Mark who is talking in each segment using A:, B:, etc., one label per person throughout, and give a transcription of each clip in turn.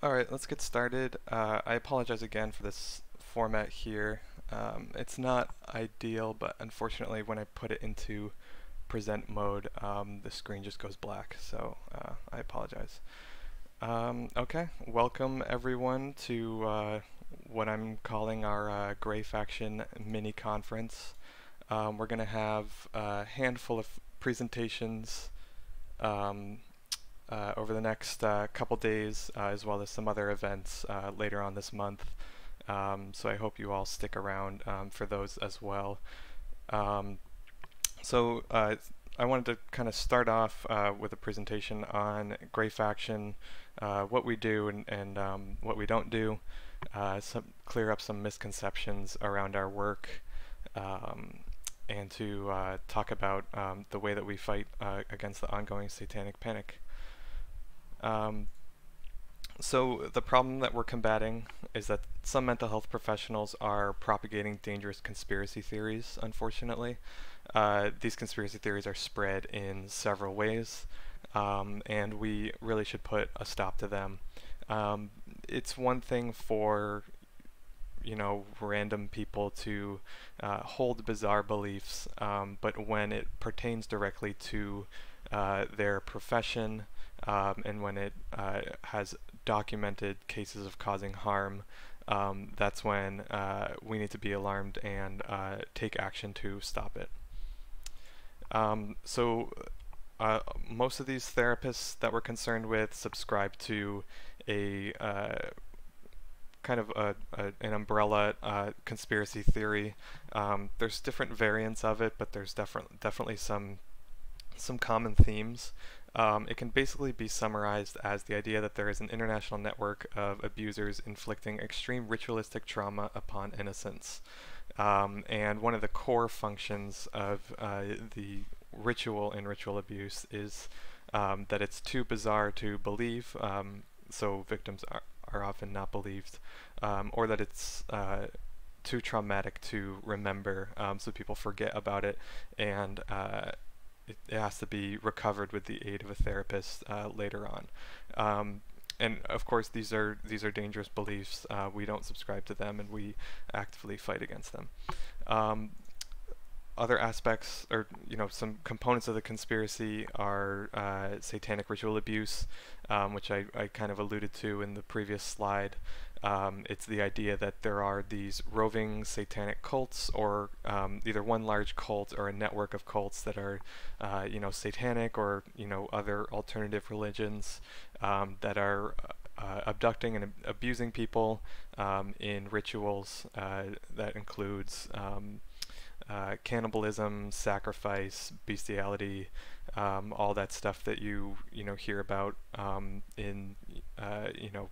A: Alright, let's get started. I apologize again for this format here. It's not ideal, but unfortunately when I put it into present mode, the screen just goes black, so I apologize. Okay, welcome everyone to what I'm calling our Gray Faction mini conference. We're going to have a handful of presentations um, over the next couple days, as well as some other events later on this month. So I hope you all stick around for those as well. Um, so I wanted to kind of start off with a presentation on Gray Faction, what we do and what we don't do, clear up some misconceptions around our work, and to talk about the way that we fight against the ongoing Satanic Panic. Um, so the problem that we're combating is that some mental health professionals are propagating dangerous conspiracy theories, unfortunately. These conspiracy theories are spread in several ways, and we really should put a stop to them. Um, it's one thing for random people to hold bizarre beliefs, but when it pertains directly to their profession, and when it has documented cases of causing harm, that's when we need to be alarmed and take action to stop it. So most of these therapists that we're concerned with subscribe to a kind of an umbrella conspiracy theory. There's different variants of it, but there's definitely some common themes. It can basically be summarized as the idea that there is an international network of abusers inflicting extreme ritualistic trauma upon innocents. And one of the core functions of the ritual in ritual abuse is that it's too bizarre to believe, so victims are often not believed, or that it's too traumatic to remember, so people forget about it, and it has to be recovered with the aid of a therapist later on. And of course, these are dangerous beliefs. We don't subscribe to them, and we actively fight against them. Other aspects, or some components of the conspiracy are satanic ritual abuse, which I kind of alluded to in the previous slide. It's the idea that there are these roving satanic cults, or either one large cult or a network of cults that are, satanic, or other alternative religions that are abducting and abusing people in rituals that includes cannibalism, sacrifice, bestiality, all that stuff that you hear about in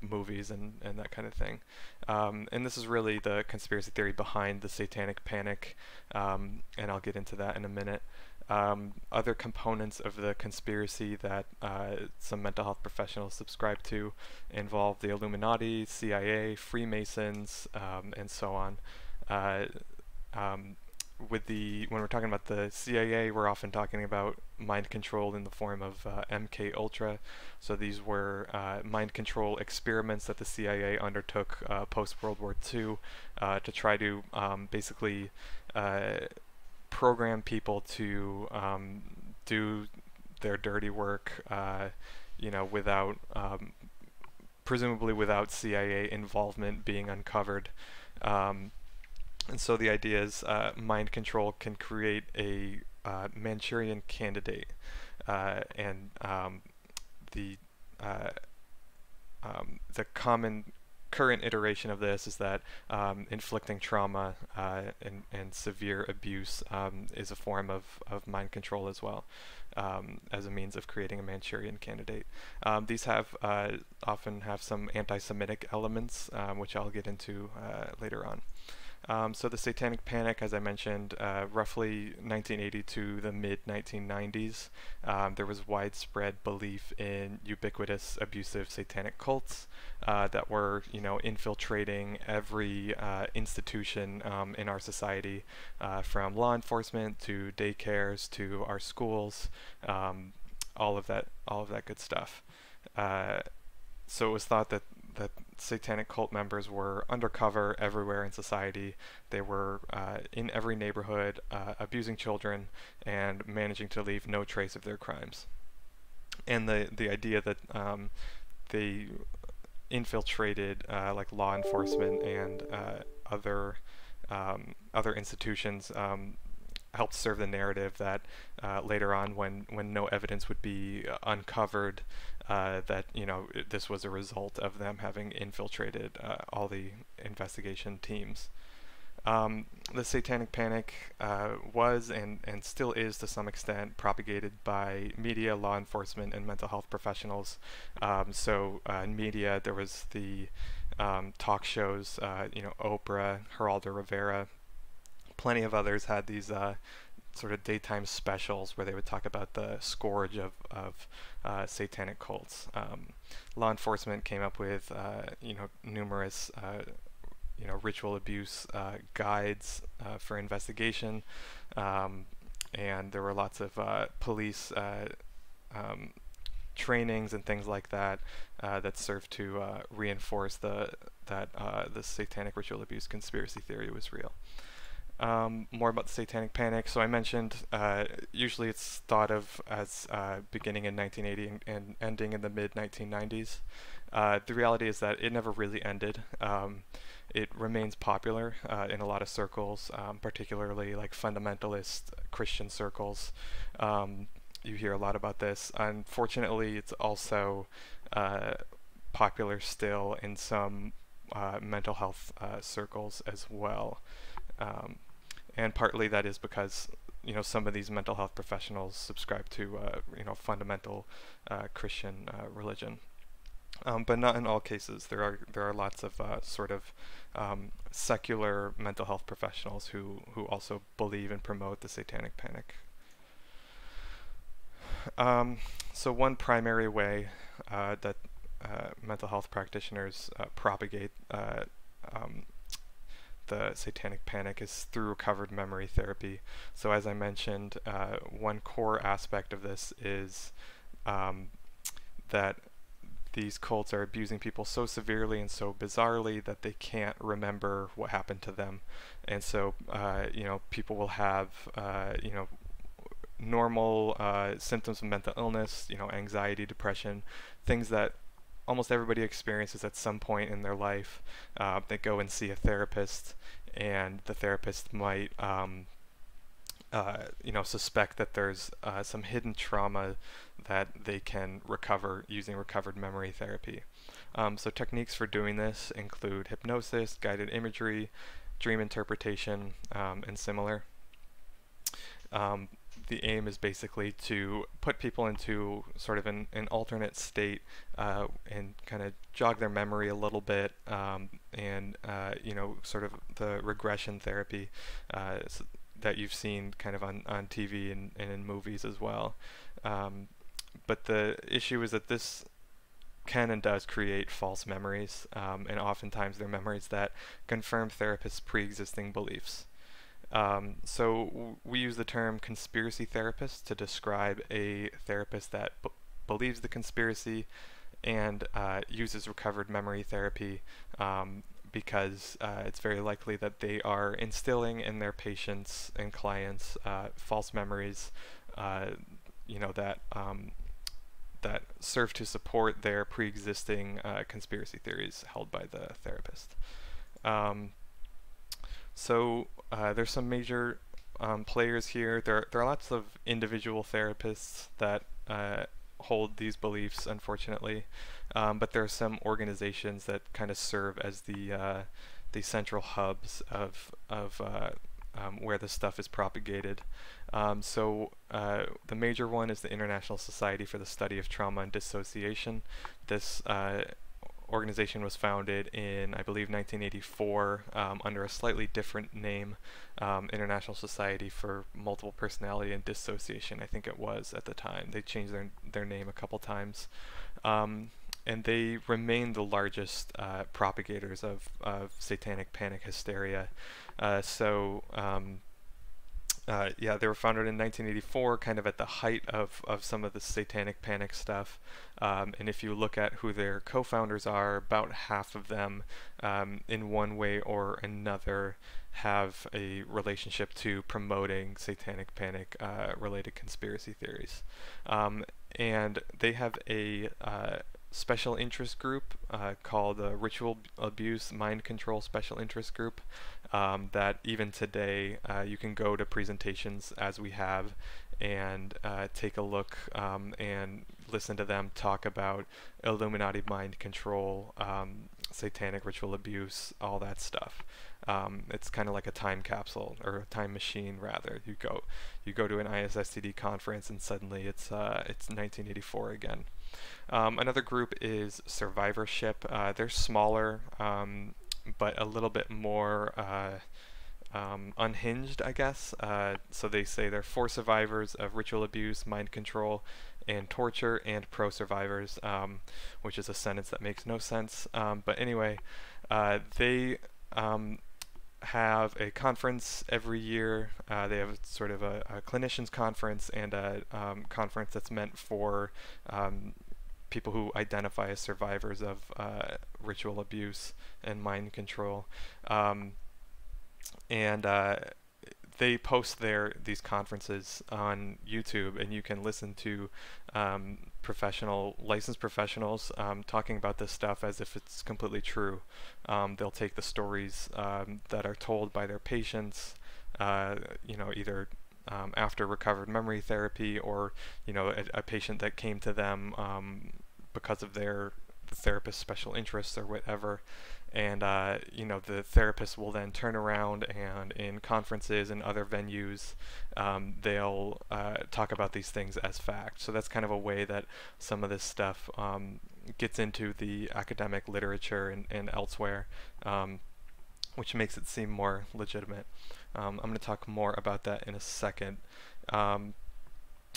A: movies and that kind of thing. And this is really the conspiracy theory behind the Satanic Panic, and I'll get into that in a minute. Other components of the conspiracy that some mental health professionals subscribe to involve the Illuminati, CIA, Freemasons, and so on. When we're talking about the CIA, we're often talking about mind control in the form of MK Ultra. So these were mind control experiments that the CIA undertook post World War II to try to basically program people to do their dirty work, without presumably without CIA involvement being uncovered. And so the idea is mind control can create a Manchurian candidate, and the common current iteration of this is that inflicting trauma and severe abuse is a form of mind control as well, as a means of creating a Manchurian candidate. These often have some anti-Semitic elements, which I'll get into later on. So the Satanic Panic, as I mentioned, roughly 1980 to the mid-1990s, there was widespread belief in ubiquitous abusive satanic cults that were, infiltrating every institution in our society, from law enforcement to daycares to our schools, all of that good stuff. So it was thought that that satanic cult members were undercover everywhere in society. They were in every neighborhood, abusing children and managing to leave no trace of their crimes. And the idea that they infiltrated like law enforcement and other institutions helped serve the narrative that later on, when no evidence would be uncovered, that this was a result of them having infiltrated all the investigation teams. The Satanic Panic was and still is to some extent propagated by media, law enforcement, and mental health professionals. In media, there was the talk shows, Oprah, Geraldo Rivera, plenty of others had these sort of daytime specials where they would talk about the scourge of satanic cults. Law enforcement came up with numerous ritual abuse guides for investigation, and there were lots of police trainings and things like that that served to reinforce that the satanic ritual abuse conspiracy theory was real. More about the Satanic Panic. So I mentioned usually it's thought of as beginning in 1980 and ending in the mid-1990s. The reality is that it never really ended. It remains popular in a lot of circles, particularly like fundamentalist Christian circles. You hear a lot about this. Unfortunately, it's also popular still in some mental health circles as well. And partly that is because some of these mental health professionals subscribe to fundamental Christian religion, but not in all cases. There are lots of sort of secular mental health professionals who also believe and promote the Satanic Panic. So one primary way that mental health practitioners propagate the Satanic Panic is through recovered memory therapy. So as I mentioned, one core aspect of this is that these cults are abusing people so severely and so bizarrely that they can't remember what happened to them. And so, people will have, normal symptoms of mental illness, anxiety, depression, things that almost everybody experiences at some point in their life. They go and see a therapist, and the therapist might, suspect that there's some hidden trauma that they can recover using recovered memory therapy. So techniques for doing this include hypnosis, guided imagery, dream interpretation, and similar. The aim is basically to put people into sort of an alternate state and kind of jog their memory a little bit, and sort of the regression therapy that you've seen kind of on TV and in movies as well. But the issue is that this can and does create false memories, and oftentimes they're memories that confirm therapists' pre-existing beliefs. So we use the term conspiracy therapist to describe a therapist that believes the conspiracy and uses recovered memory therapy because it's very likely that they are instilling in their patients and clients false memories that serve to support their pre-existing conspiracy theories held by the therapist. There's some major players here. There are lots of individual therapists that hold these beliefs, unfortunately, but there are some organizations that kind of serve as the central hubs of where the stuff is propagated. The major one is the International Society for the Study of Trauma and Dissociation. This organization was founded in, I believe, 1984 under a slightly different name, International Society for Multiple Personality and Dissociation, I think it was at the time. They changed their name a couple times. And they remain the largest propagators of satanic panic hysteria. Yeah, they were founded in 1984, kind of at the height of some of the Satanic Panic stuff. And if you look at who their co-founders are, about half of them, in one way or another, have a relationship to promoting Satanic Panic related conspiracy theories. And they have a special interest group called the Ritual Abuse Mind Control Special Interest Group, that even today you can go to presentations as we have and take a look and listen to them talk about Illuminati mind control, satanic ritual abuse, all that stuff. It's kind of like a time capsule, or a time machine rather. You go to an ISSTD conference and suddenly it's 1984 again. Another group is Survivorship. They're smaller, but a little bit more unhinged, I guess. So they say they're for survivors of ritual abuse, mind control, and torture, and pro-survivors, which is a sentence that makes no sense. But anyway, they have a conference every year. They have sort of a clinicians conference and a conference that's meant for people who identify as survivors of ritual abuse and mind control. And they post these conferences on YouTube, and you can listen to licensed professionals talking about this stuff as if it's completely true. They'll take the stories that are told by their patients, either after recovered memory therapy, or a patient that came to them because of the therapist's special interests or whatever. And the therapist will then turn around and in conferences and other venues, they'll talk about these things as fact. So that's kind of a way that some of this stuff gets into the academic literature and elsewhere, which makes it seem more legitimate. I'm going to talk more about that in a second.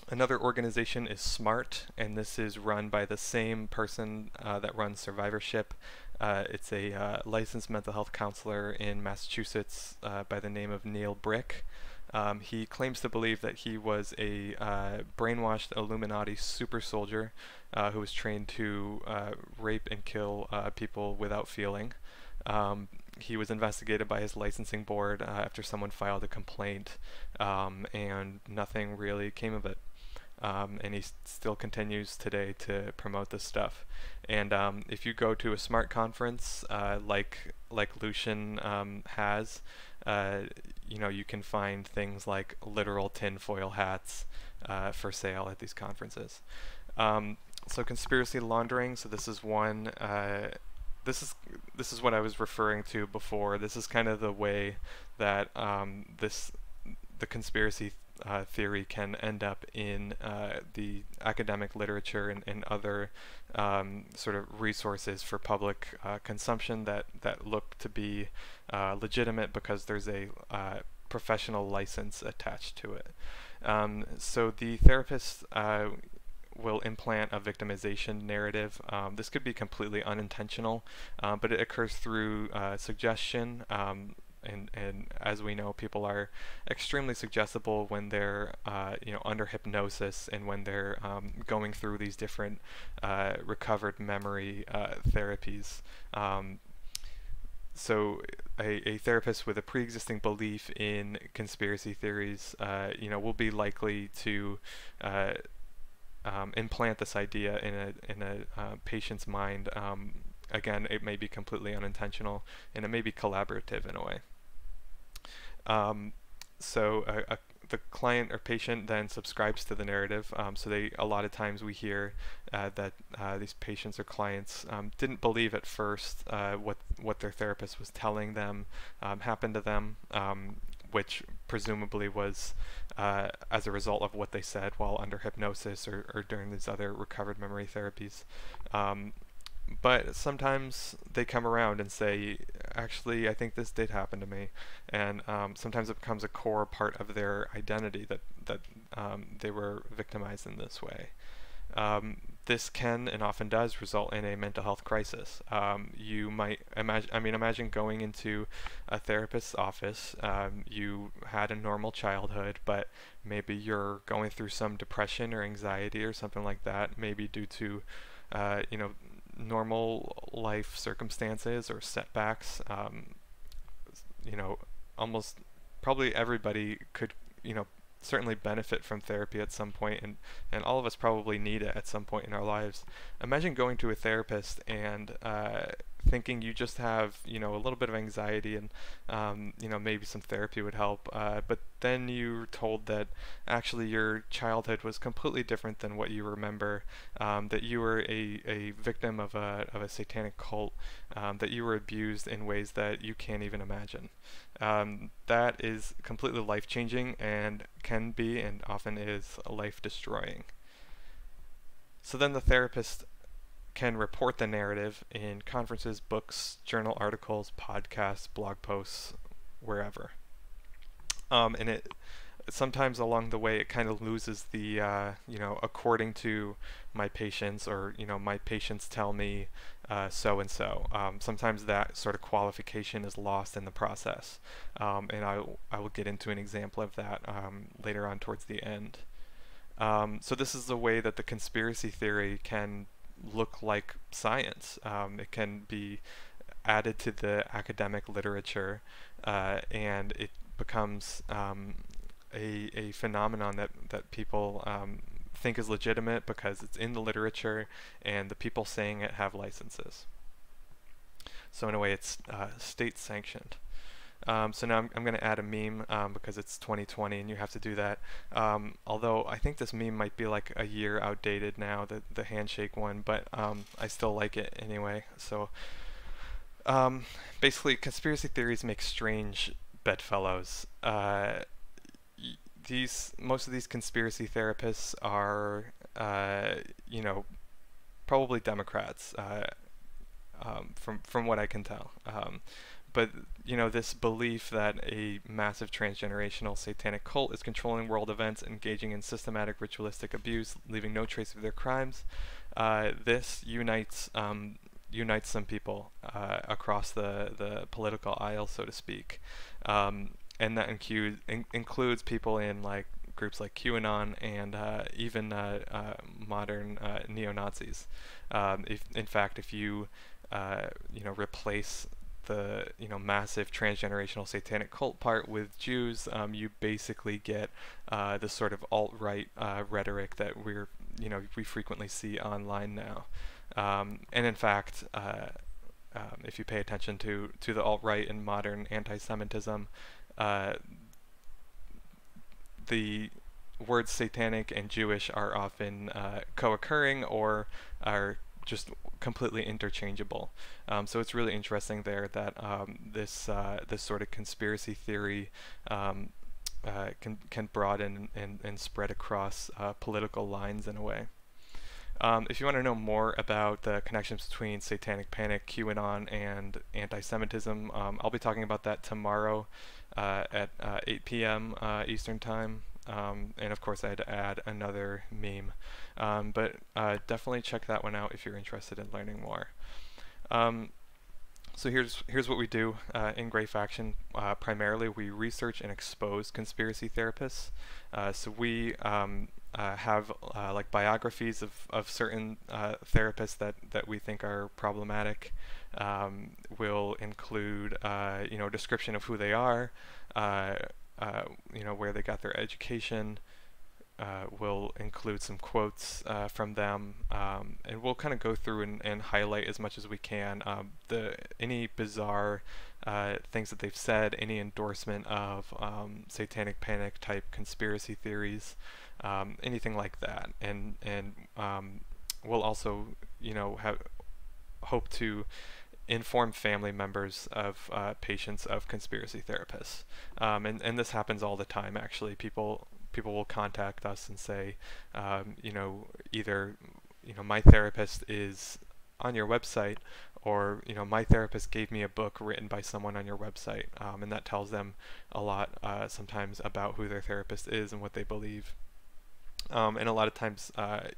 A: Another organization is SMART, and this is run by the same person that runs Survivorship. It's a licensed mental health counselor in Massachusetts by the name of Neil Brick. He claims to believe that he was a brainwashed Illuminati super soldier who was trained to rape and kill people without feeling. He was investigated by his licensing board after someone filed a complaint, and nothing really came of it. And he still continues today to promote this stuff. And if you go to a SMART conference, like Lucian has, you can find things like literal tinfoil hats for sale at these conferences. So conspiracy laundering. So this is one. This is what I was referring to before. This is kind of the way that the conspiracy theory can end up in the academic literature and other sort of resources for public consumption that look to be legitimate because there's a professional license attached to it. So the therapist will implant a victimization narrative. This could be completely unintentional, but it occurs through suggestion. And as we know, people are extremely suggestible when they're under hypnosis and when they're going through these different recovered memory therapies. So a therapist with a pre-existing belief in conspiracy theories, will be likely to implant this idea in a patient's mind. Again, it may be completely unintentional, and it may be collaborative in a way. The client or patient then subscribes to the narrative. A lot of times we hear that these patients or clients didn't believe at first what their therapist was telling them happened to them, which presumably was as a result of what they said while under hypnosis or during these other recovered memory therapies. But sometimes they come around and say, actually, I think this did happen to me. And sometimes it becomes a core part of their identity that they were victimized in this way. this can and often does result in a mental health crisis. You might imagine going into a therapist's office. You had a normal childhood, but maybe you're going through some depression or anxiety or something like that, maybe due to, you know, normal life circumstances or setbacks. You know, almost probably everybody could, you know, certainly benefit from therapy at some point, and all of us probably need it at some point in our lives. Imagine going to a therapist and thinking you just have, you know, a little bit of anxiety and, you know, maybe some therapy would help, but then you're told that actually your childhood was completely different than what you remember, that you were a victim of a satanic cult, that you were abused in ways that you can't even imagine. That is completely life-changing and can be and often is life-destroying. So then the therapist can report the narrative in conferences, books, journal articles, podcasts, blog posts, wherever. And it sometimes along the way it kind of loses the, you know, according to my patients, or, you know, my patients tell me so and so. Sometimes that sort of qualification is lost in the process, and I will get into an example of that later on towards the end. So this is the way that the conspiracy theory can look like science. It can be added to the academic literature, and it becomes a phenomenon that people think is legitimate because it's in the literature and the people saying it have licenses. So in a way it's state sanctioned. So now I'm going to add a meme because it's 2020 and you have to do that. Although I think this meme might be like a year outdated now, the handshake one, but I still like it anyway. So basically, conspiracy theories make strange bedfellows. Most of these conspiracy therapists are, you know, probably Democrats, from what I can tell. But, you know, this belief that a massive transgenerational satanic cult is controlling world events, engaging in systematic ritualistic abuse, leaving no trace of their crimes, this unites some people across the political aisle, so to speak. And that includes people in like groups like QAnon and even modern neo-Nazis. In fact, if you you know, replace the, you know, massive transgenerational satanic cult part with Jews, you basically get the sort of alt-right rhetoric that we frequently see online now. And in fact, if you pay attention to the alt-right and modern anti-Semitism, the words satanic and Jewish are often co-occurring or are just completely interchangeable. So it's really interesting there that this sort of conspiracy theory can broaden and spread across political lines in a way. If you want to know more about the connections between Satanic Panic, QAnon, and anti-Semitism, I'll be talking about that tomorrow at 8 p.m. Eastern Time. And of course I had to add another meme. But definitely check that one out if you're interested in learning more. So here's what we do in Grey Faction. Primarily we research and expose conspiracy therapists. So we have like biographies of certain therapists that we think are problematic. We'll include you know, description of who they are, you know, where they got their education. We'll include some quotes from them, and we'll kind of go through and highlight as much as we can any bizarre things that they've said, any endorsement of Satanic Panic type conspiracy theories, anything like that. And we'll also, you know, hope to inform family members of patients of conspiracy therapists, and this happens all the time. Actually, people will contact us and say, you know, either, you know, my therapist is on your website, or, you know, my therapist gave me a book written by someone on your website, and that tells them a lot sometimes about who their therapist is and what they believe. And a lot of times,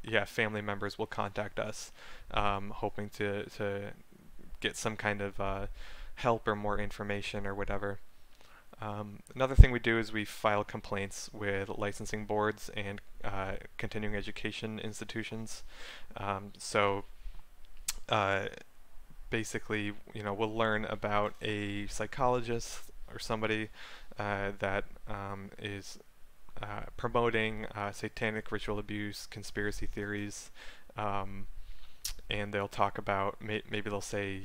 A: yeah, family members will contact us, hoping to get some kind of help or more information or whatever. Another thing we do is we file complaints with licensing boards and continuing education institutions. So basically, we'll learn about a psychologist or somebody that is promoting satanic ritual abuse, conspiracy theories, and they'll talk about, maybe they'll say,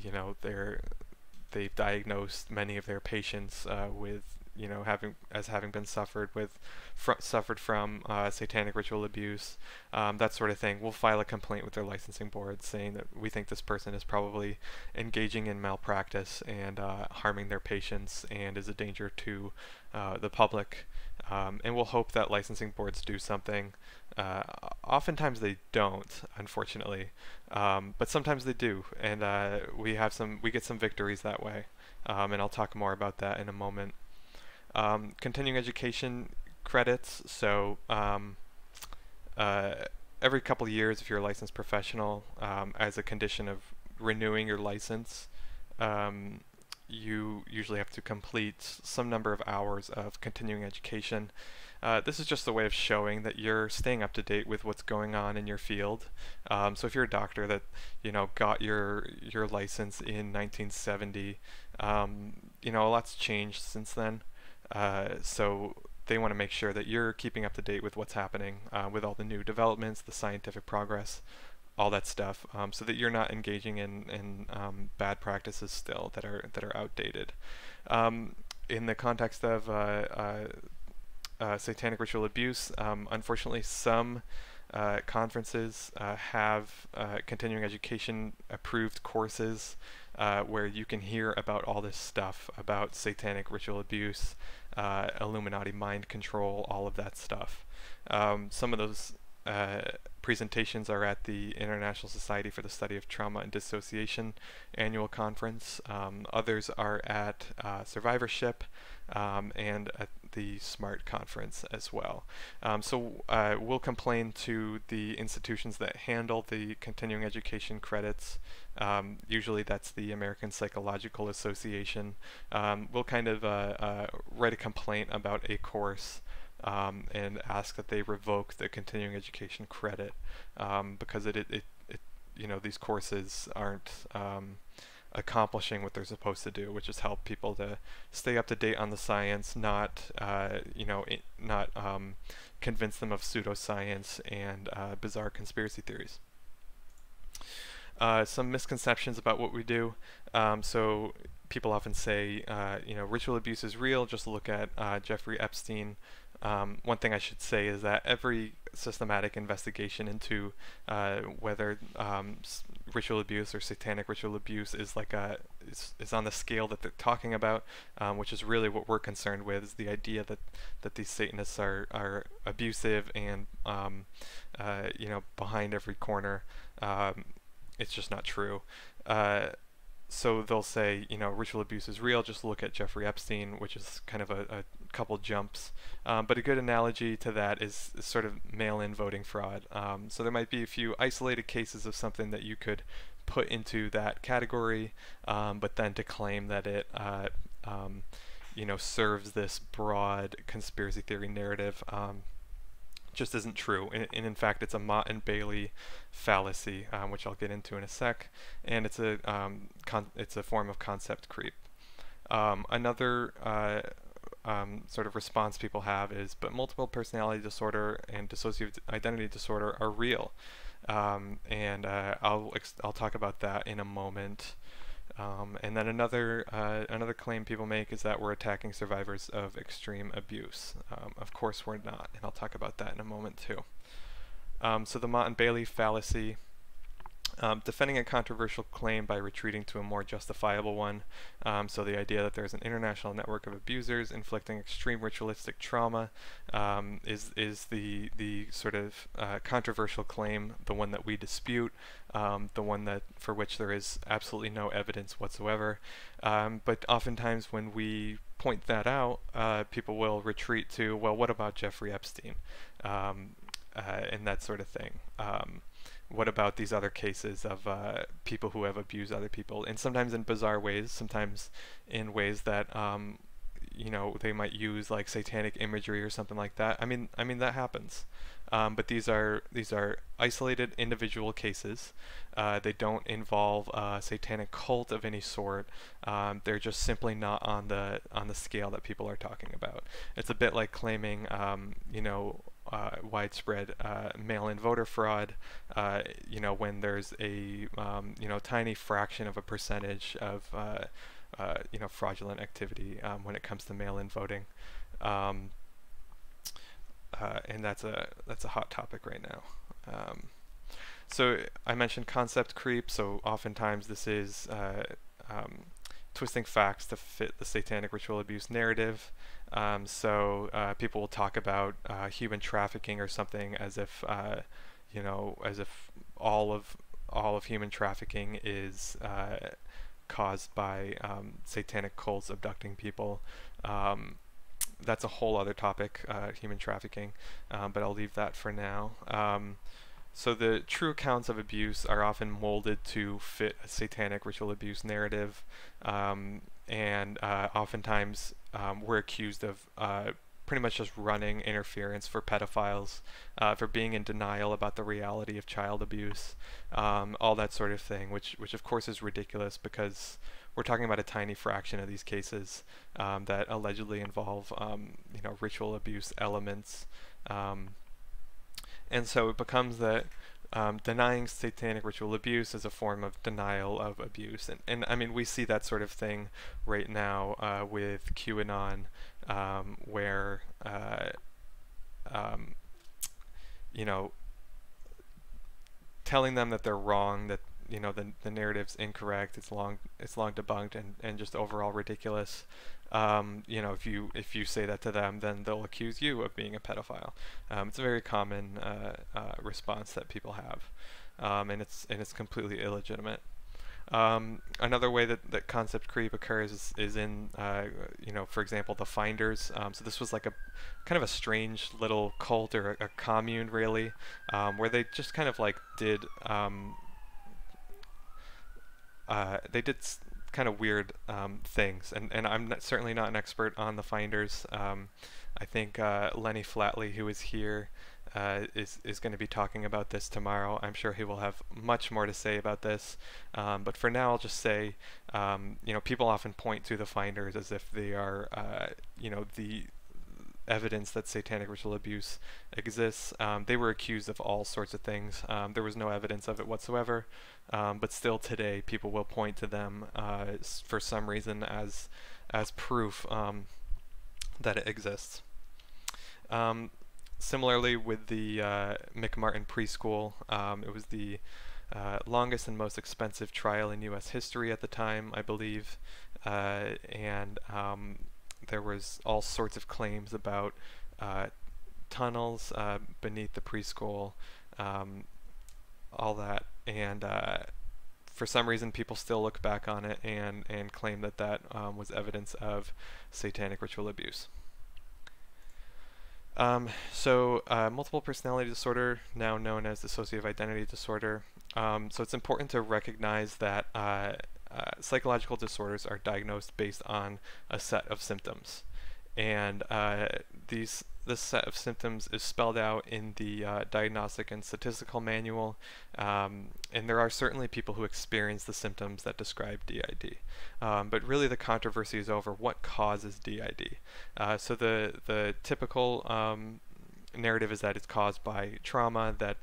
A: they've diagnosed many of their patients with, having been suffered from satanic ritual abuse, that sort of thing. We'll file a complaint with their licensing board saying that we think this person is probably engaging in malpractice and harming their patients and is a danger to the public. And we'll hope that licensing boards do something. Oftentimes they don't, unfortunately, but sometimes they do, and we get some victories that way, and I'll talk more about that in a moment. Continuing education credits. So every couple of years, if you're a licensed professional, as a condition of renewing your license, you usually have to complete some number of hours of continuing education. This is just a way of showing that you're staying up to date with what's going on in your field. So if you're a doctor that got your license in 1970, a lot's changed since then. So they want to make sure that you're keeping up to date with what's happening with all the new developments, the scientific progress, all that stuff, so that you're not engaging in bad practices still that are outdated. In the context of satanic ritual abuse, unfortunately, some conferences have continuing education approved courses where you can hear about all this stuff about satanic ritual abuse, Illuminati mind control, all of that stuff. Some of those presentations are at the International Society for the Study of Trauma and Dissociation annual conference. Others are at Survivorship and at the SMART conference as well. So we'll complain to the institutions that handle the continuing education credits. Usually that's the American Psychological Association. We'll kind of write a complaint about a course and ask that they revoke the continuing education credit, because these courses aren't accomplishing what they're supposed to do, which is help people to stay up to date on the science, not convince them of pseudoscience and bizarre conspiracy theories. Some misconceptions about what we do. So people often say, ritual abuse is real, just look at Jeffrey Epstein. One thing I should say is that every systematic investigation into whether ritual abuse or satanic ritual abuse is is on the scale that they're talking about, which is really what we're concerned with, is the idea that these Satanists are abusive and behind every corner. It's just not true. So they'll say, ritual abuse is real, just look at Jeffrey Epstein, which is kind of a couple jumps. But a good analogy to that is sort of mail-in voting fraud. So there might be a few isolated cases of something that you could put into that category, but then to claim that it serves this broad conspiracy theory narrative just isn't true, and in fact it's a Mott and Bailey fallacy, which I'll get into in a sec, and it's a form of concept creep. Another sort of response people have is, but multiple personality disorder and dissociative identity disorder are real, and I'll talk about that in a moment. And then another claim people make is that we're attacking survivors of extreme abuse. Of course we're not, and I'll talk about that in a moment too. So the Mott and Bailey fallacy, defending a controversial claim by retreating to a more justifiable one. So the idea that there's an international network of abusers inflicting extreme ritualistic trauma is the sort of controversial claim, the one that we dispute, the one for which there is absolutely no evidence whatsoever. But oftentimes when we point that out, people will retreat to, well, what about Jeffrey Epstein? and that sort of thing. What about these other cases of people who have abused other people, and sometimes in bizarre ways, sometimes in ways that you know, they might use like satanic imagery or something like that. I mean that happens. But these are isolated individual cases. They don't involve a satanic cult of any sort. They're just simply not on the scale that people are talking about. It's a bit like claiming, you know, widespread mail-in voter fraud. You know, when there's a you know, tiny fraction of a percentage of you know, fraudulent activity when it comes to mail-in voting. And that's a hot topic right now. So I mentioned concept creep. So oftentimes this is twisting facts to fit the satanic ritual abuse narrative. People will talk about human trafficking or something as if you know, as if all of human trafficking is caused by satanic cults abducting people. That's a whole other topic, human trafficking, but I'll leave that for now. So the true accounts of abuse are often molded to fit a satanic ritual abuse narrative, and oftentimes we're accused of pretty much just running interference for pedophiles, for being in denial about the reality of child abuse, all that sort of thing, which of course is ridiculous, because we're talking about a tiny fraction of these cases that allegedly involve you know, ritual abuse elements. And so it becomes that denying satanic ritual abuse is a form of denial of abuse. And I mean, we see that sort of thing right now with QAnon, where you know, telling them that they're wrong, that, you know, the narrative's incorrect, it's long debunked, and just overall ridiculous. You know, if you say that to them, then they'll accuse you of being a pedophile. It's a very common response that people have, and it's completely illegitimate. Another way that concept creep occurs is in, you know, for example, the Finders. So this was like a kind of a strange little cult, or a commune, really, where they just kind of like did kind of weird things, and I'm certainly not an expert on the Finders. I think Lenny Flatley, who is here, is going to be talking about this tomorrow. I'm sure he will have much more to say about this, but for now I'll just say, you know, people often point to the Finders as if they are, you know, the evidence that satanic ritual abuse exists. They were accused of all sorts of things. There was no evidence of it whatsoever, but still today people will point to them for some reason as proof that it exists. Similarly with the McMartin preschool, it was the longest and most expensive trial in U.S. history at the time, I believe, and there was all sorts of claims about tunnels beneath the preschool, all that, and for some reason people still look back on it and claim that that was evidence of satanic ritual abuse. Multiple personality disorder, now known as dissociative identity disorder. So it's important to recognize that psychological disorders are diagnosed based on a set of symptoms, and this set of symptoms is spelled out in the Diagnostic and Statistical Manual, and there are certainly people who experience the symptoms that describe DID, but really the controversy is over what causes DID. So the typical narrative is that it's caused by trauma, that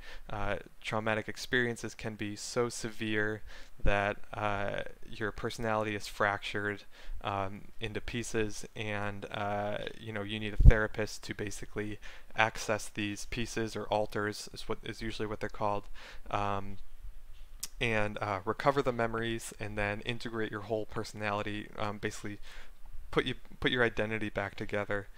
A: traumatic experiences can be so severe that your personality is fractured into pieces, and you know, you need a therapist to basically access these pieces, or alters is usually what they're called, and recover the memories and then integrate your whole personality, basically put your identity back together.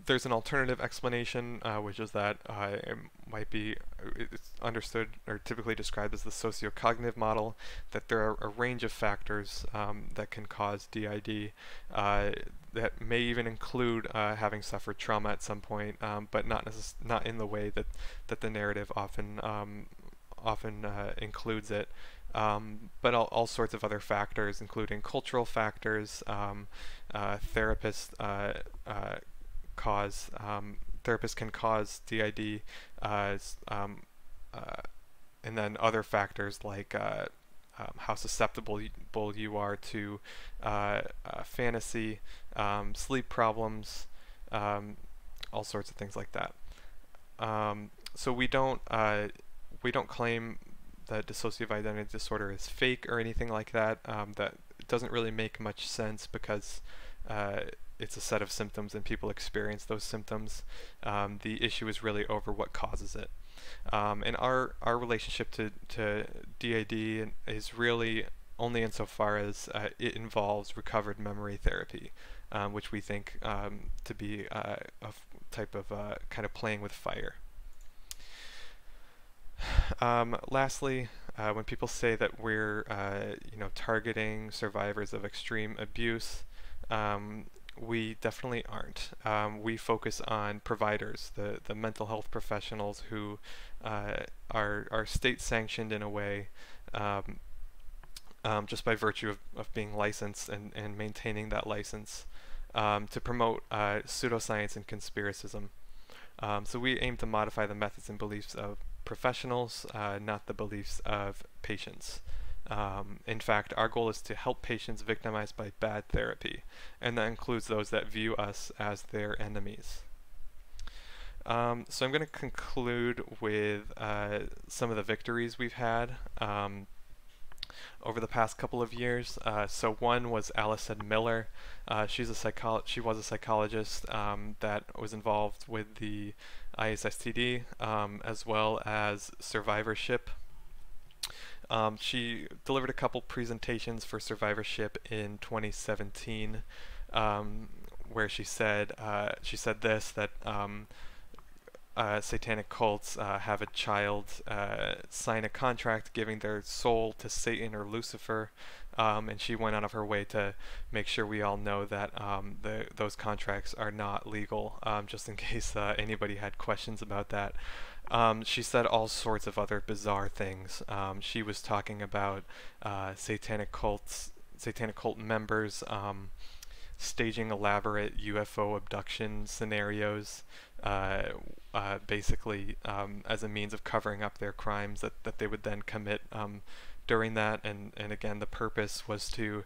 A: There's an alternative explanation, which is that it might be, it's understood or typically described as the sociocognitive model, that there are a range of factors that can cause DID. that may even include having suffered trauma at some point, but not in the way that the narrative often includes it. But all sorts of other factors, including cultural factors, therapists cause therapists can cause DID, and then other factors like how susceptible you are to fantasy, sleep problems, all sorts of things like that. So we don't claim that dissociative identity disorder is fake or anything like that. That doesn't really make much sense because it's a set of symptoms and people experience those symptoms. The issue is really over what causes it. And our relationship to DID is really only insofar as it involves recovered memory therapy, which we think to be a type of kind of playing with fire. Lastly, when people say that we're targeting survivors of extreme abuse, we definitely aren't. We focus on providers, the mental health professionals who are state sanctioned in a way, just by virtue of being licensed and maintaining that license, to promote pseudoscience and conspiracism. So we aim to modify the methods and beliefs of professionals, not the beliefs of patients. In fact, our goal is to help patients victimized by bad therapy, and that includes those that view us as their enemies. So I'm going to conclude with some of the victories we've had over the past couple of years. So one was Allison Miller. She was a psychologist that was involved with the ISSTD, as well as survivorship. She delivered a couple presentations for survivorship in 2017, where she said this, that satanic cults have a child sign a contract giving their soul to Satan or Lucifer, and she went out of her way to make sure we all know that those contracts are not legal, just in case anybody had questions about that. She said all sorts of other bizarre things. She was talking about satanic cult members staging elaborate UFO abduction scenarios, basically as a means of covering up their crimes that they would then commit during that. And again, the purpose was to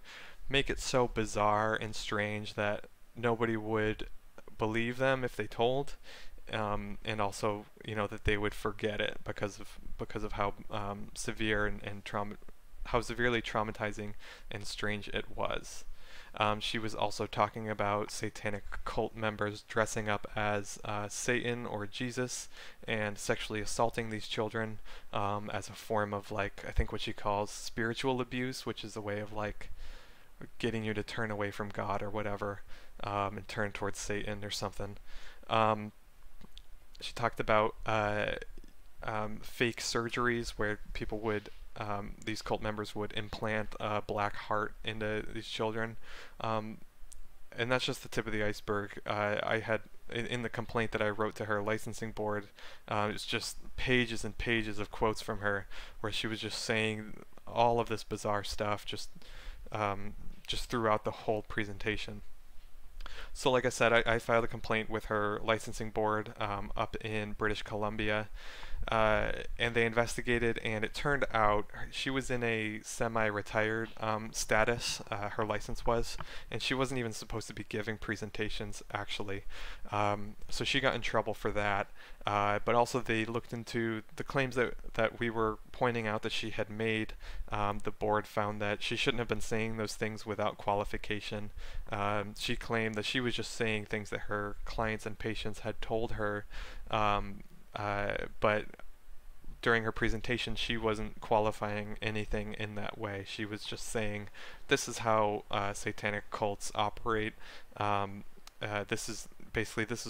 A: make it so bizarre and strange that nobody would believe them if they told. And also, that they would forget it because of how severe and how severely traumatizing and strange it was. She was also talking about satanic cult members dressing up as Satan or Jesus and sexually assaulting these children as a form of, I think what she calls spiritual abuse, which is a way of getting you to turn away from God or whatever, and turn towards Satan or something. She talked about fake surgeries where people would, these cult members would implant a black heart into these children. And that's just the tip of the iceberg. I had, in the complaint that I wrote to her licensing board, it's just pages and pages of quotes from her where she was just saying all of this bizarre stuff just throughout the whole presentation. So like I said, I filed a complaint with her licensing board up in British Columbia, and they investigated, and it turned out she was in a semi-retired status, her license was, and she wasn't even supposed to be giving presentations, actually. So she got in trouble for that, but also they looked into the claims that we were pointing out that she had made. The board found that she shouldn't have been saying those things without qualification. She claimed that she was just saying things that her clients and patients had told her, but during her presentation she wasn't qualifying anything in that way. She was just saying, this is how satanic cults operate. This is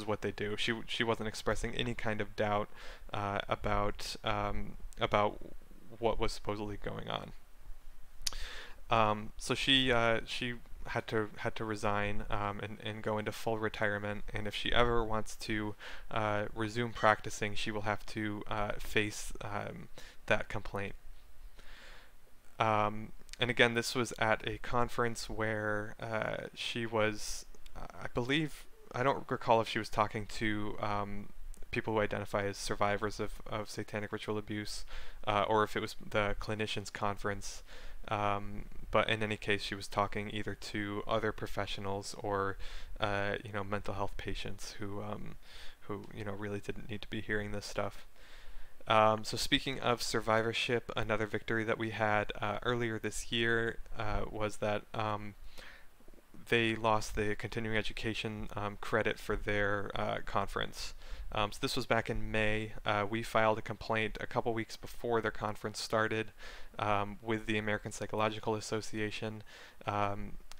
A: what they do. She wasn't expressing any kind of doubt about what was supposedly going on. So she had to resign and go into full retirement. And if she ever wants to resume practicing, she will have to face that complaint. And again, this was at a conference where she was, I believe, I don't recall if she was talking to people who identify as survivors of satanic ritual abuse, or if it was the clinicians conference. But in any case, she was talking either to other professionals or, mental health patients who really didn't need to be hearing this stuff. So speaking of survivorship, another victory that we had earlier this year was that they lost the continuing education credit for their conference. So this was back in May. We filed a complaint a couple weeks before their conference started with the American Psychological Association.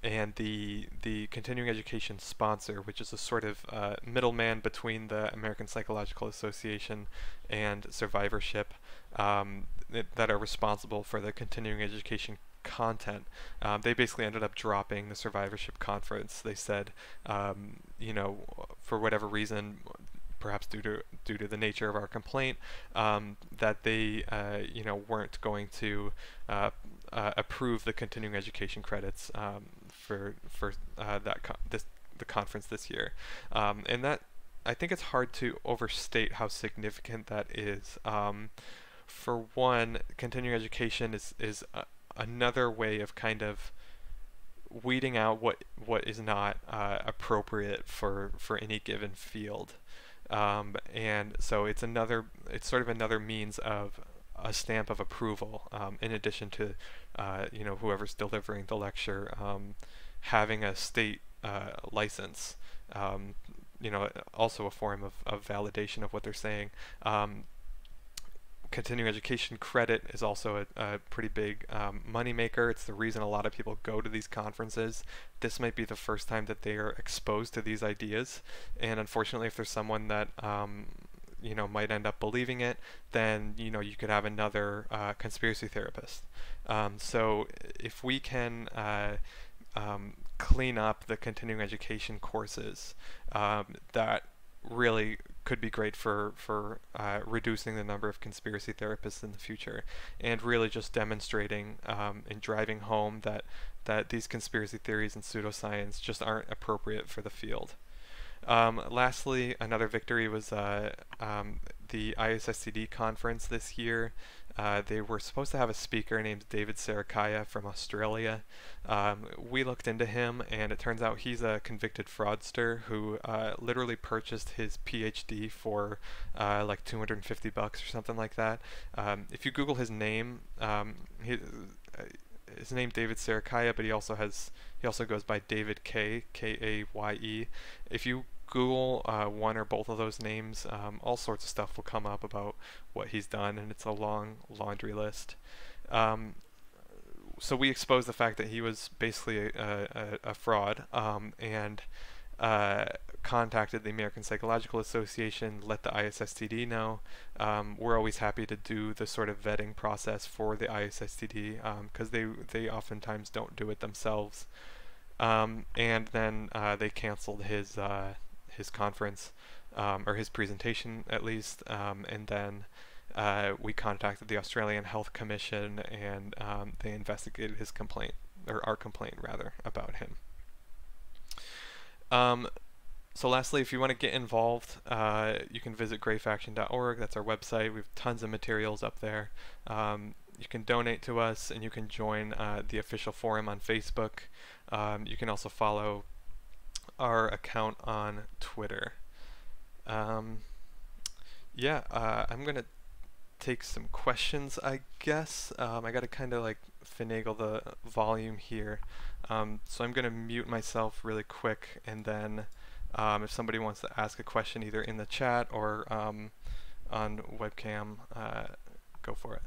A: And the continuing education sponsor, which is a sort of middleman between the American Psychological Association and survivorship, that are responsible for the continuing education content. They basically ended up dropping the survivorship conference. They said, for whatever reason, perhaps due to the nature of our complaint, that they weren't going to approve the continuing education credits for the conference this year, and that, I think it's hard to overstate how significant that is. For one, continuing education is another way of kind of weeding out what is not appropriate for any given field. And so it's sort of another means of a stamp of approval, in addition to whoever's delivering the lecture having a state license, also a form of validation of what they're saying. Continuing education credit is also a pretty big money maker. It's the reason a lot of people go to these conferences. This might be the first time that they are exposed to these ideas, and unfortunately, if there's someone that might end up believing it, then you could have another conspiracy therapist. So if we can clean up the continuing education courses, that really could be great for reducing the number of conspiracy therapists in the future, and really just demonstrating and driving home that these conspiracy theories and pseudoscience just aren't appropriate for the field. Lastly, another victory was the ISSCD conference this year. They were supposed to have a speaker named David Sarakaya from Australia. We looked into him, and it turns out he's a convicted fraudster who literally purchased his PhD for like $250 or something like that. If you Google his name, his name David Sarakaya, but he also goes by David Kaye. If you Google one or both of those names, all sorts of stuff will come up about what he's done, and it's a long laundry list. So we exposed the fact that he was basically a fraud, and contacted the American Psychological Association, let the ISSTD know. We're always happy to do the sort of vetting process for the ISSTD, because they oftentimes don't do it themselves. And then they canceled his conference, or his presentation at least, and then we contacted the Australian Health Commission, and they investigated his complaint, or our complaint rather, about him. So lastly, if you want to get involved, you can visit greyfaction.org. That's our website. We have tons of materials up there. You can donate to us, and you can join the official forum on Facebook. You can also follow our account on Twitter. I'm going to take some questions, I guess. I got to kind of like finagle the volume here. So I'm going to mute myself really quick, and then if somebody wants to ask a question either in the chat or on webcam, go for it.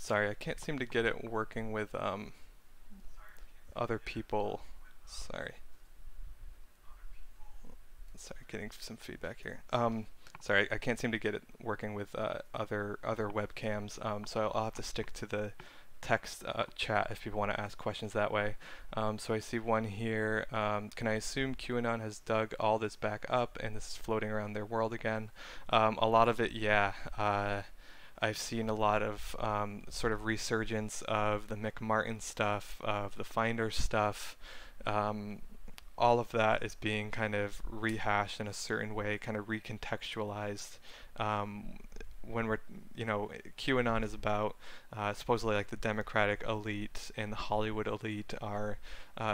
A: Sorry, I can't seem to get it working with other people. Sorry. Sorry, getting some feedback here. Sorry, I can't seem to get it working with other webcams. So I'll have to stick to the text chat if people want to ask questions that way. So I see one here. Can I assume QAnon has dug all this back up and this is floating around their world again? A lot of it, yeah. I've seen a lot of sort of resurgence of the McMartin stuff, of the Finder stuff. All of that is being kind of rehashed in a certain way, kind of recontextualized. When we're, QAnon is about supposedly like the Democratic elite and the Hollywood elite are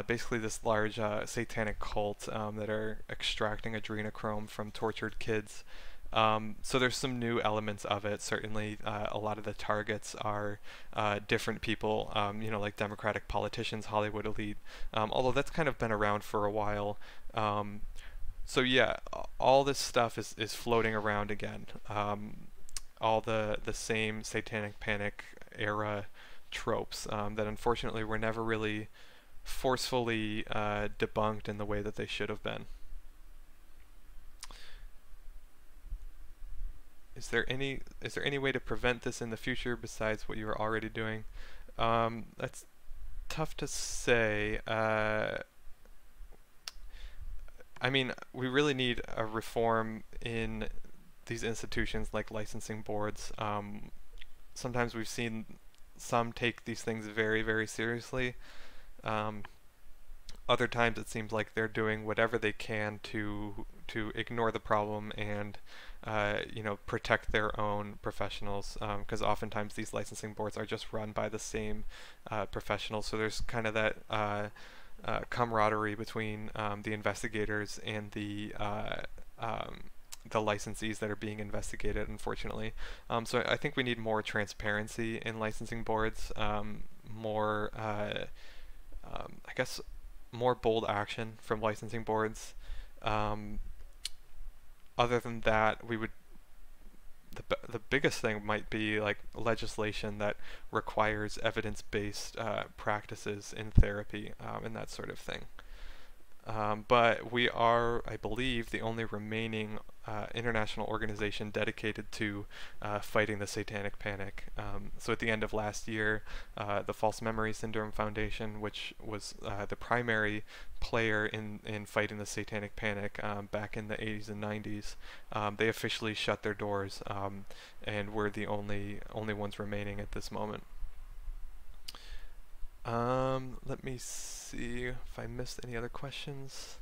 A: basically this large satanic cult that are extracting adrenochrome from tortured kids. So there's some new elements of it. Certainly, a lot of the targets are different people, like Democratic politicians, Hollywood elite, although that's kind of been around for a while. So yeah, all this stuff is floating around again. All the same Satanic Panic era tropes that unfortunately were never really forcefully debunked in the way that they should have been. Is there any way to prevent this in the future besides what you are already doing? That's tough to say. I mean, we really need a reform in these institutions like licensing boards. Sometimes we've seen some take these things very, very seriously. Other times it seems like they're doing whatever they can to ignore the problem and protect their own professionals, because oftentimes these licensing boards are just run by the same professionals. So there's kind of that camaraderie between the investigators and the licensees that are being investigated, unfortunately. So I think we need more transparency in licensing boards, more, I guess, more bold action from licensing boards. Other than that, we would the biggest thing might be like legislation that requires evidence-based practices in therapy and that sort of thing. But we are, I believe, the only remaining international organization dedicated to fighting the Satanic Panic. So at the end of last year, the False Memory Syndrome Foundation, which was the primary player in fighting the Satanic Panic back in the 80s and 90s, they officially shut their doors, and we're the only ones remaining at this moment. Let me see if I missed any other questions.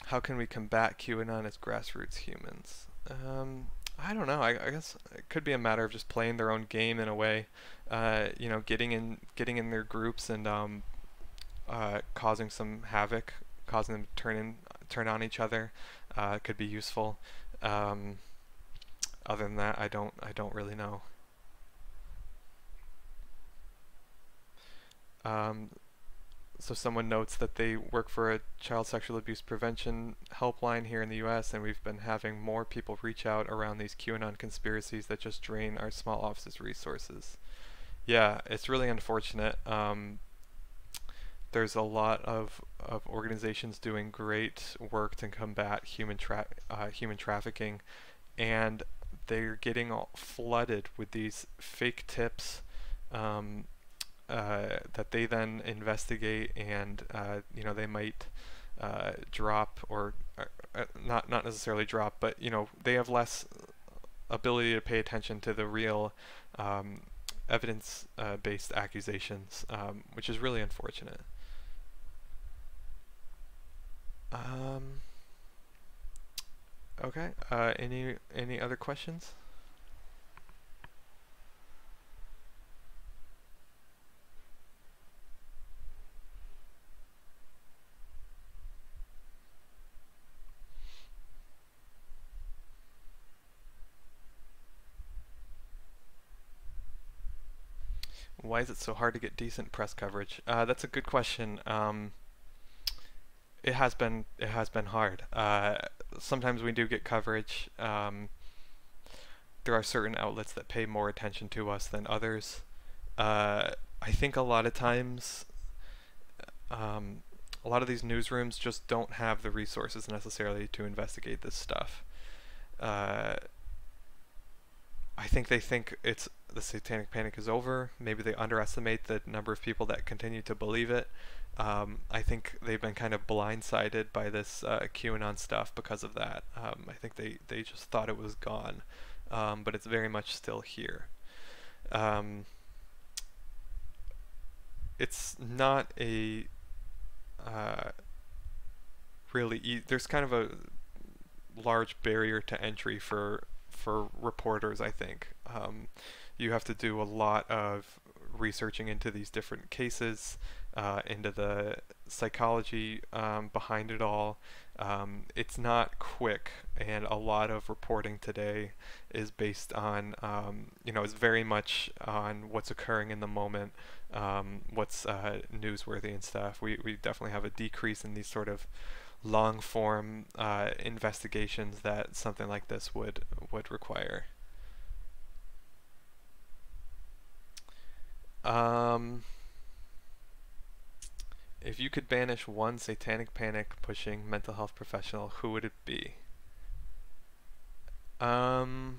A: How can we combat QAnon as grassroots humans? I don't know. I guess it could be a matter of just playing their own game in a way. Getting in their groups and causing some havoc, causing them to turn on each other. Could be useful. Other than that, I don't really know. So someone notes that they work for a child sexual abuse prevention helpline here in the US, and we've been having more people reach out around these QAnon conspiracies that just drain our small office's resources. Yeah, it's really unfortunate. There's a lot of organizations doing great work to combat human trafficking, and they're getting all flooded with these fake tips that they then investigate, and they might drop, or not necessarily drop, but they have less ability to pay attention to the real evidence-based accusations, which is really unfortunate. Okay. Any other questions? Why is it so hard to get decent press coverage? That's a good question. It has been hard. Sometimes we do get coverage. there are certain outlets that pay more attention to us than others. I think a lot of times, a lot of these newsrooms just don't have the resources necessarily to investigate this stuff. Uh, I think they think the Satanic Panic is over. Maybe they underestimate the number of people that continue to believe it. I think they've been kind of blindsided by this QAnon stuff because of that. I think they just thought it was gone, but it's very much still here. It's not a there's kind of a large barrier to entry for reporters, I think. You have to do a lot of researching into these different cases, into the psychology behind it all. It's not quick, and a lot of reporting today is based on, is very much on what's occurring in the moment, what's newsworthy and stuff. We definitely have a decrease in these sort of long form investigations that something like this would require. If you could banish one Satanic Panic pushing mental health professional, who would it be? That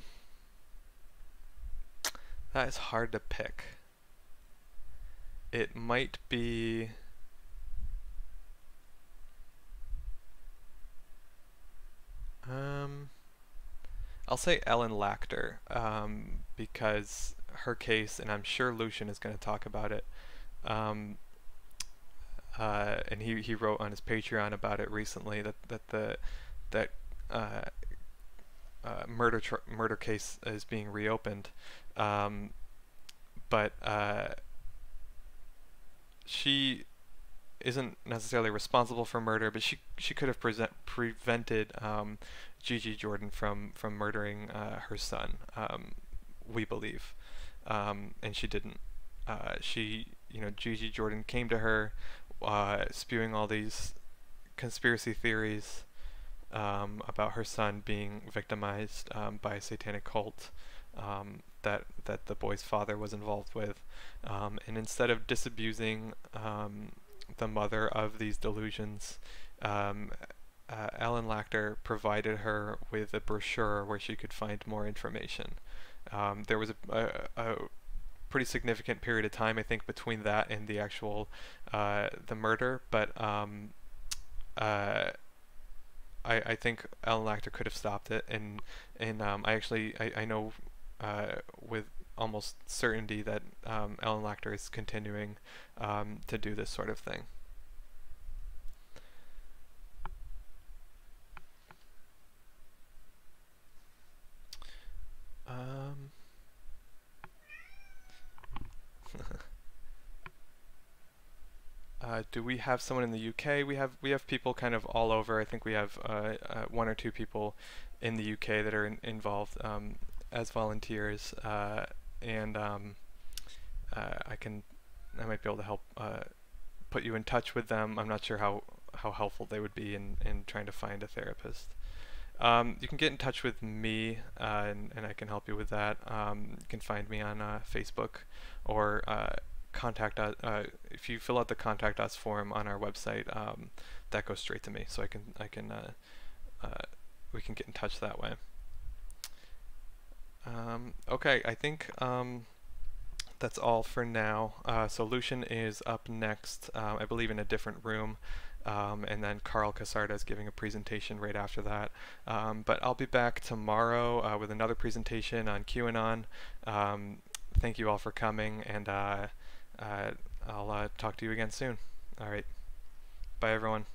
A: is hard to pick. It might be I'll say Ellen Lachter, because her case, and I'm sure Lucian is going to talk about it, and he wrote on his Patreon about it recently, that murder case is being reopened, but she isn't necessarily responsible for murder, but she could have prevented Gigi Jordan from murdering her son, we believe, and she didn't. Gigi Jordan came to her spewing all these conspiracy theories about her son being victimized by a satanic cult that the boy's father was involved with, and instead of disabusing the mother of these delusions, Ellen Lachter provided her with a brochure where she could find more information. There was a pretty significant period of time, I think, between that and the actual the murder, but I think Ellen Lachter could have stopped it, and I know with almost certainty that Ellen Lachter is continuing to do this sort of thing. Do we have someone in the UK? We have people kind of all over. I think we have one or two people in the UK that are involved as volunteers, and I might be able to help put you in touch with them. I'm not sure how helpful they would be in trying to find a therapist. You can get in touch with me, and I can help you with that. You can find me on Facebook, or contact us. If you fill out the contact us form on our website, that goes straight to me, so we can get in touch that way. Okay, I think that's all for now. So Lucian is up next, I believe in a different room, and then Carl Casarda is giving a presentation right after that. But I'll be back tomorrow with another presentation on QAnon. Thank you all for coming, and I'll talk to you again soon. All right, bye everyone.